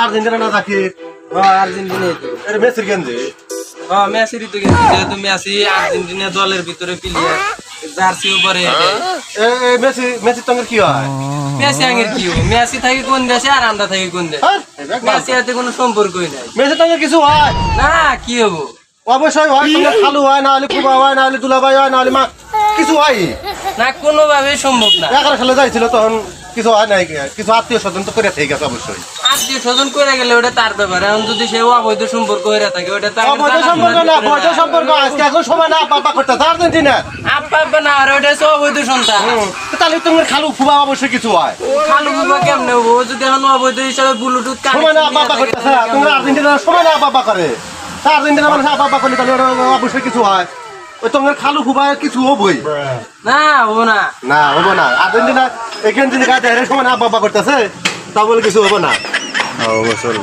Argentina না থাকি আর্জেন্টিনাই তো। মেসির গেঞ্জি মেসিরই তো গেছে, যেহেতু মেসি আর্জেন্টিনা দলের ভিতরে প্লেয়ার, জার্সিও পরে। মেসি মেসির সঙ্গে কি হয়? মেসি আঙের কি হবে? মেসি থাকি কোন দেশে আর আমরা থাকি কোন দেশে? মেসি হাতে কোনো সম্পর্কই নাই। মেসির সঙ্গে কিছু হয় না, কি হবো? অবশ্যই হয়, তোমার খালু হয়, না হলে ফুবা হয়, না হলে দুলাভাই হয়, না হলে মা কিছু হয় না, কোনোভাবেই সম্ভব না। 11 সালে যাইছিল তখন কিছু হয় নাই, কিছু আত্মীয় স্বজন তো করে থেকে গেছে অবশ্যই। আত্মীয় স্বজন করে গেলে ওটা তার ব্যাপার, এখন যদি সে অবৈধ সম্পর্ক হয়ে থাকে ওটা তার অবৈধ সম্পর্ক না, বৈধ সম্পর্ক। আজকে এখন সময় না আব্বা করতেছে আর্জেন্টিনা, আব্বা আব্বা না, আর ওটা হচ্ছে অবৈধ সন্তান। তাহলে তোমার খালু ফুবা অবশ্যই কিছু হয়। খালু বাবা কেমনে হবো? ও যদি এখন অবৈধ হিসাবে ব্লুটুথ সময় না আব্বা করতেছে, তোমরা আর্জেন্টিনা সময় না আব্বা করে, তা আর্জেন্টিনা মানুষ আব্বা করলে তাহলে ওরা অবশ্যই কিছু হয়। ওই তোমার খালু ফুবা কিছু হবই না, হবো না। না, হবো না। আর্জেন্টিনা এখান থেকে সময় না আব্বা করতেছে, তা বলে কিছু হবো না। অবশ্যই।